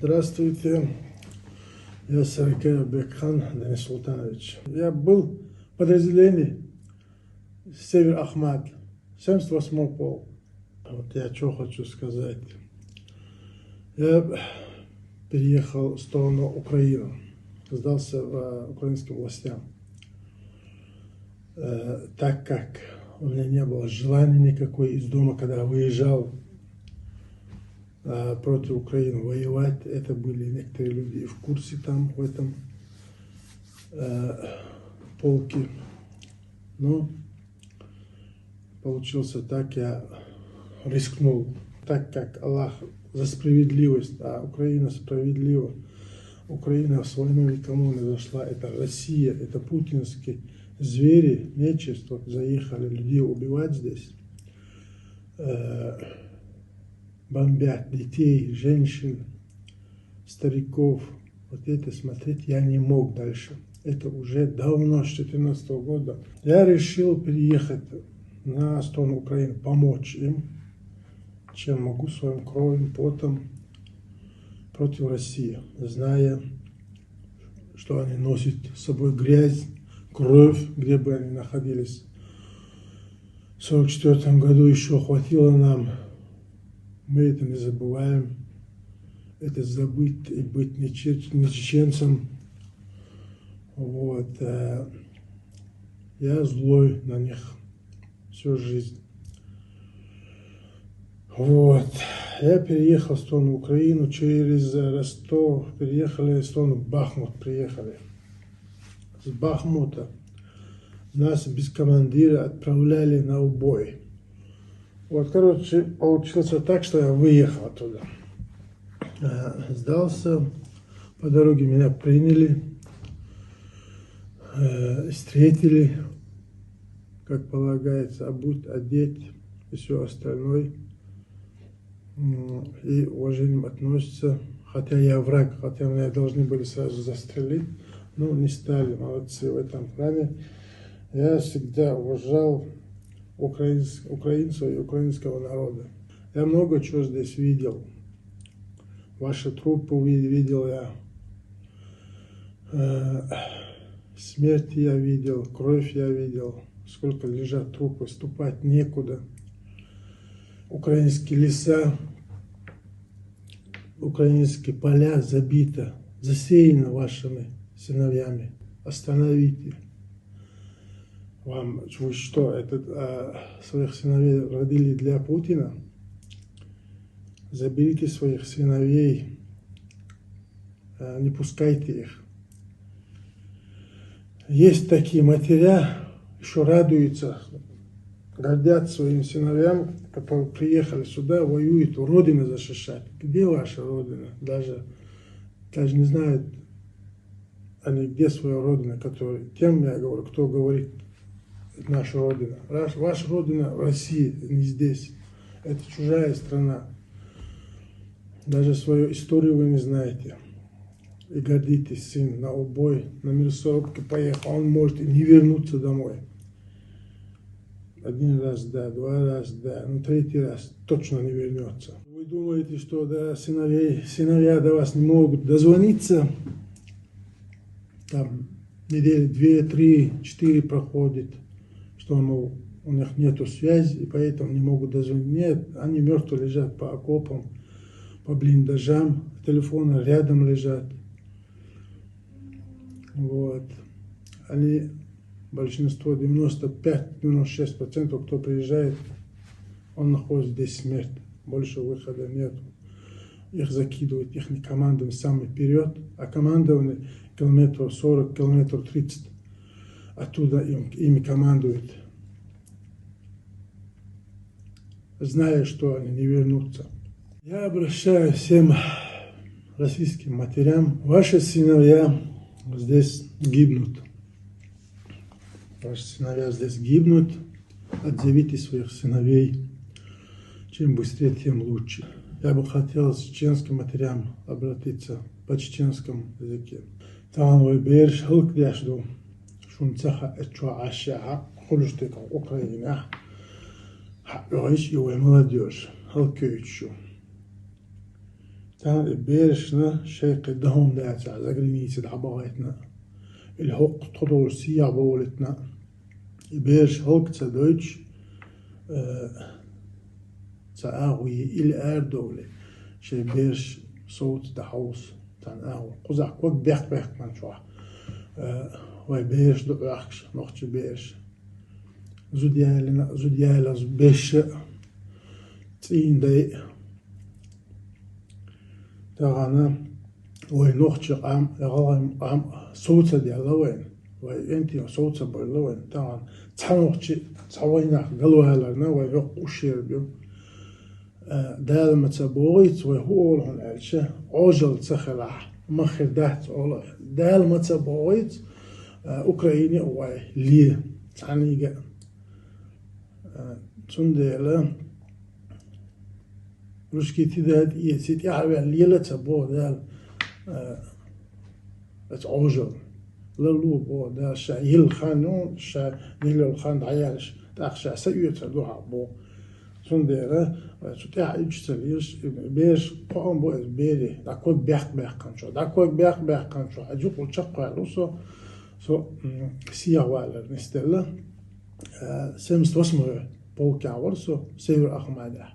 Здравствуйте, я Сарыкаев Бекхан Денис Султанович. Я был в подразделении Север Ахмат, 78-й полк. Вот я что хочу сказать. Я переехал в сторону Украины, сдался украинским властям, так как у меня не было желания никакой из дома, когда выезжал против Украины воевать. Это были некоторые люди и в курсе там, в этом полке. Но получился так, я рискнул. Так как Аллах за справедливость, а Украина справедлива. Украина с войной никому не зашла. Это Россия, это путинские звери, нечисть. Вот заехали людей убивать здесь. Бомбят детей, женщин, стариков. Вот это смотреть я не мог дальше. Это уже давно, с 2014 года. Я решил переехать на сторону Украины, помочь им, чем могу, своим кровью, потом против России, зная, что они носят с собой грязь, кровь, где бы они находились. В 1944 году еще хватило нам. Мы это не забываем, это забыть и быть не чеченцем. Вот. Я злой на них всю жизнь. Вот. Я переехал в сторону Украины, через Ростов, переехали в сторону Бахмут, приехали. С Бахмута нас без командира отправляли на убой. Вот, короче, получилось так, что я выехал оттуда. Сдался, по дороге меня приняли, встретили, как полагается, обуть, одеть и все остальное. И уважением относятся, хотя я враг, хотя меня должны были сразу застрелить, но не стали, молодцы в этом плане. Я всегда уважал украинцев и украинского народа. Я много чего здесь видел. Ваши трупы видел я. Смерть я видел, кровь я видел. Сколько лежат трупы, ступать некуда. Украинские леса, украинские поля забиты, засеяны вашими сыновьями. Остановите. Вам вы что, своих сыновей родили для Путина? Заберите своих сыновей, не пускайте их. Есть такие матеря, еще радуются, гордятся своим сыновьям, которые приехали сюда, воюют, родину защищать. Где ваша родина? Даже не знают они, где своя родина, которая, тем я говорю, кто говорит, наша родина. Ваша родина в России, не здесь. Это чужая страна. Даже свою историю вы не знаете. И гордитесь, сын, на убой, на мясорубке поехал. Он может и не вернуться домой. Один раз, да, два раза, да, но третий раз точно не вернется. Вы думаете, что да, сыновья до вас не могут дозвониться? Там недели 2, 3, 4 проходит, что у них нету связи, и поэтому не могут дозвонить. Нет, они мертвые лежат по окопам, по блиндажам, телефоны рядом лежат. Вот. Они, большинство, 95-96%, кто приезжает, он находит здесь смерть. Больше выхода нет. Их закидывают, их не командуют сами вперед, а командование километров 40, километров 30. Оттуда ими командуют, зная, что они не вернутся. Я обращаюсь всем российским матерям. Ваши сыновья здесь гибнут. Ваши сыновья здесь гибнут. Отзовите своих сыновей. Чем быстрее, тем лучше. Я бы хотел с чеченским матерям обратиться по чеченскому языке. Талановый берж, хылк дяшду. Шунцаха эчуа ашаха. Хулюштыка Украина. Хакёйч и молодежь. Хылкёйчу. تان بيرشنا شيق دهم داتا زغريني تدعبايتنا الحق تطول سيا بولتنا بيرش هلك تدويتش تاغوي إلى دولة شي بيرش صوت دحوس تان اغو قزع كوك بيخ من شوح واي بيرش دو اخش نوختش بيرش زوديالنا بيش تين داي تاغانا واي نوختش قام قام صوت ديالوين واي انتي صوت بلوين تاغان تحنوختش تحوينا قلوهالنا واي يقوشير بيو دال متبويت وهو لهن ألشة عجل تخلع مخر دهت أولا دال متبويت أوكراني واي ليه تعنيجا تنديلا رشكي تدهت يسيت يعرف ليلة تبو دال عجل للو بو دال شايل خانون شا نيل الخان عيالش تأخشى سيوت دوها بو تنديلا تتاع يجتليش بيش قام بو بيري داكوك بيخ كانشو داكوك بيخ كانشو أجوك وشقة لوسو سو سيا والا نستلا سمست واسمه بوكا ورسو سير أخماده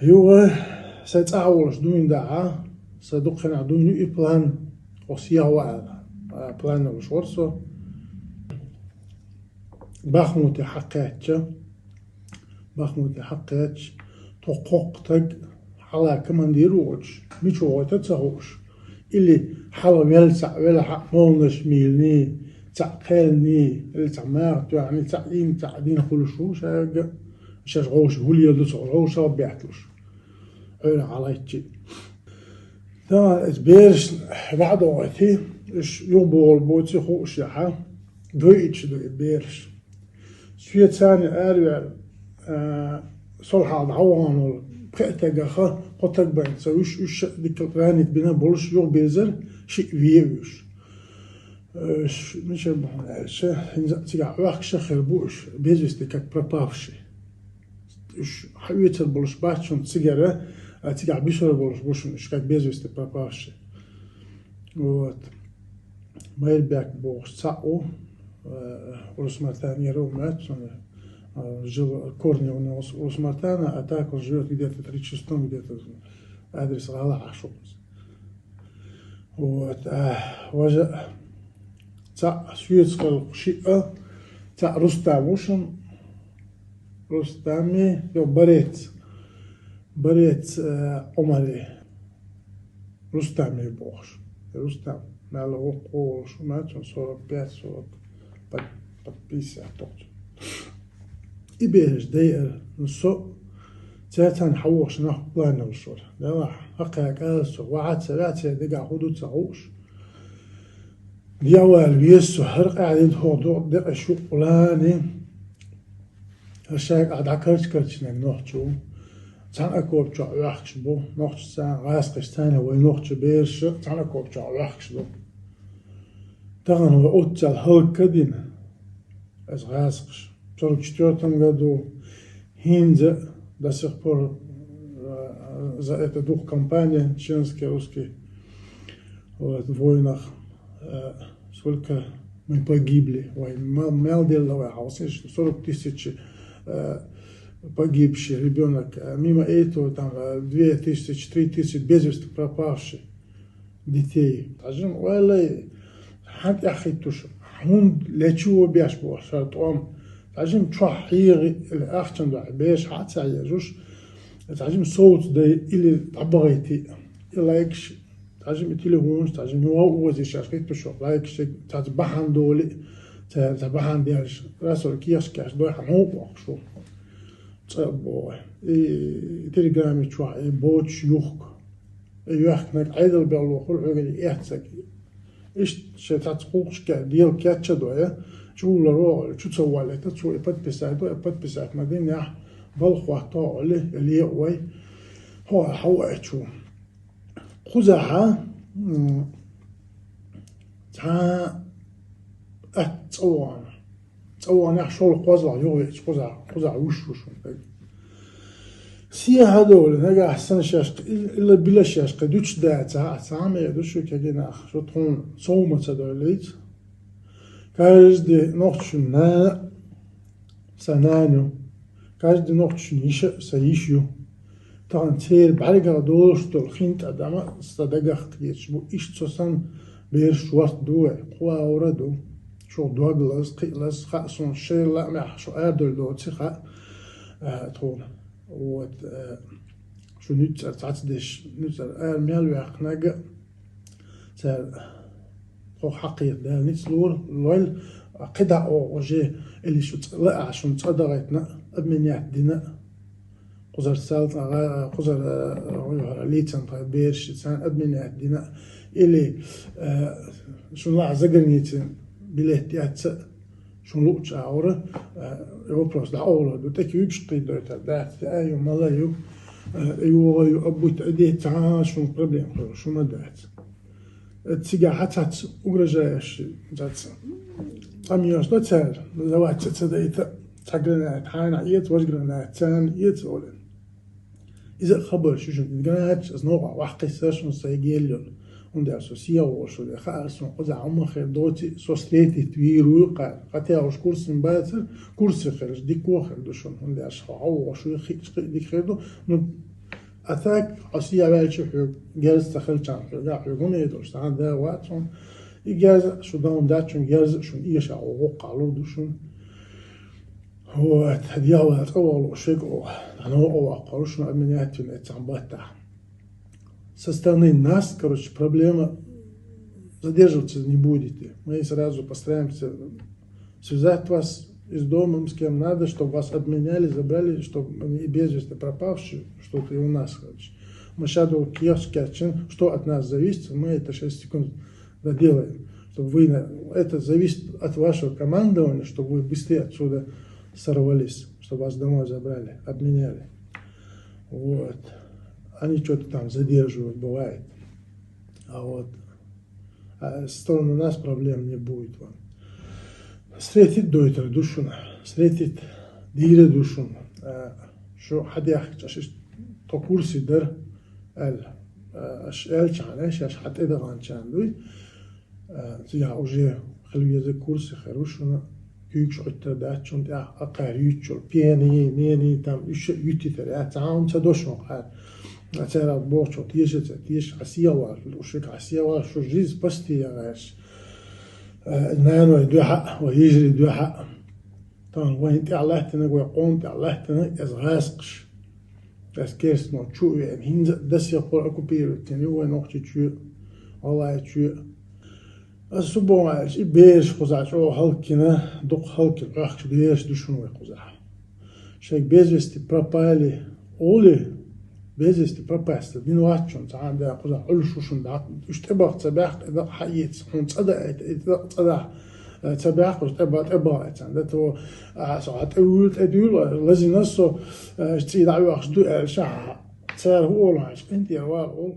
هو سيتعولش دوين داعا سدقنا دوين بلان وسيا والا بلان وش ورسو باخموتي حقيتش تقوقتك على كمان ديروش ميشو تتسهوش اللي حلا ميلسع ولا حق مولنش ميلني تعقلني اللي تعمارت يعني تعدين كل شو شاش غوش هولي يدوس غوش بيعتلوش عينا عليتي تا بيرش بعد وقتي إيش يوبول بوتي خوش يحا دويتش دوي بيرش سوية ثاني أريال صلحة العوان بقيتك خا قطك بين سويش ديك رانيت بنا بولش يوم بيزر شيء فيوش مش بحال هنزا تيجا واخ شخر بوش بيزوس ديك برابافشي إيش حبيت البولش باتشون سيجارة تيجا بيشر بولش بوش إيش كات بيزوس ديك برابافشي وات ما يلبك بوش ساقو ورس مرتين يرومات жил корни у него у Смартана, а так он живет где-то 36-м, где-то адрес Галаха шукс. Вот, вожа та шведская шиа, та Рустамушин, Рустами, йо борец Омари, Рустами богш, Рустам, мало около шумачон 45-40 под 50 точно. إبيش داير نصو تاتان حوش ناخ بلانا وصور لا حقا كاسو وعاد سباتي دقا حدود تعوش ديوال بيسو حرق قاعدين هو دقا شو قلاني هشاك قاعد عكرش نوحشو تان أكو بجع يحكش بو نوحش تان غاسقش تاني وينوحش بيرش تان أكو بجع يحكش بو تغن هو أوتال هلكدين از غاسقش в 1944 году Хинзе до сих пор за это дух компании, чеченские, русские, вот, в войнах, сколько мы погибли, мал деловой хаос, 40 тысяч погибших ребенок, мимо этого там 2000, 3000 без вести пропавших детей. Скажем, والله حد أخي تشوف هون لشوا بيش بوشرت تعجم تروحيغي الأخشن دع بيش حتى يجوش تعجم صوت ده اللي عبغيتي لايكش تعجم تليفونش تعجم هو وزي شاشكيت بشوف لايكش تعجبحن دولي تعجبحن ديالش راسل كياش كاش دوي حنوب وقشو تصبوا تليجرامي تروح بوتش يوخك يوخك عيدل بالوخل عقلي احتسك إيش تعتقوش كديال كاتشا دويا شو لرو شو تسوى له تسوى يبد بساعد ما بين يح بالخوا طاع له اللي يقوي هو حوقت شو خزعها تا تصوان يح شو القوزع يوغي خزع وش سي هذول نجا أحسن شاش إلا بلا شاش قدوش دات عام يدوشوا كجنا شو تكون صومة تدوليت كاج دي نقطش نا سنانو كاج دي نقطش نيش سيشيو تانتير بعرقة دوش دول خنت أداما استدقخت يتشبو إيش تصن بير شوارت دوه قوة أوردو شو دوغلز قيلز خاصون شير لا مح شو أردل دو تخا تقول و شو نيتر تعتدش نيتر ميال ويقناق تال خو حقيق ده نيتلور لويل قدع وجه اللي شو لا عشان تصدقتنا أبمنيات دينا قزر سالت قزر ليتن بيرش سان أبمنيات دينا اللي شو لا زجرنيتن بلهتيات شو لوتش عورة يوبرس دعورة دو تكيوش قيدو تدات أيو ملايو أيو أبو تأدي تعاش شو بروبليم شو ما دات تيجا حتى أجرجاش جات أمياش لا تسال لوات تدايت تقرنا تحاين عيت وجرنا تان يت أولن إذا خبر شو نقرأت أصنوع وحقي ساش مستعجل und der Association schon der Chaos und unser Ammacher dort society twirul قطع aus Kursen weiter Kurse خرج دي كوخر دو شون und der Schau شو دي خردو und أتاك أصيع بالشو جالس تخل كان لا يقولون يدرس عن ذا واتون يجاز شو داون داتشون جاز شو إيش أو وقع له دو شون هو تهديها أول شيء أنا هو قالوش إنه أمنيات يتعبت Со стороны нас, короче, проблема задерживаться не будете. Мы сразу постараемся связать вас с домом, с кем надо, чтобы вас обменяли, забрали, чтобы они без вести пропавшие, что-то и у нас, короче. Мы сейчас что от нас зависит, мы это 6 секунд доделаем. Чтобы вы, это зависит от вашего командования, чтобы вы быстрее отсюда сорвались, чтобы вас домой забрали, обменяли. Вот. Они что-то там задерживают, бывает. А вот с стороны нас проблем не будет вам. Встретит дойтер душуна, встретит дире душуна. Что حد то курсы дер эл чанеш, аж حتى это ранчан дуй. Я уже خلو язык курсы хорошуна. Күйк шойтер дат чон я акарючол пьяни там еще ютитер я таун цадошон хар. أترى بوشو تيش عسيوار وشك عسيوار شو جيز بستي يا غاش نانو يدو حق ويجري يدو حق طبعا وين تعلاه تنق ويقوم تعلاه تنق از غاسقش بس كيرس نو تشو يعني هين دس يقول أكو بيرو تاني هو نوختي تشو والله تشو السبوع عايش بيرش خزع شو هالكنا دق هالك الأخش بيرش دوشنو يخزع شيء بيزوستي برابالي أولي بيزستي براباست دين واتشون تعال ده قزع علشوشون ده اشتباه تباح إذا حييت هون تصدق تباح اشتباه تعال ده تو ساعات أقول لازم نصو اشتري دعوة أخذ شع صار هو ولا عش أنت يا وال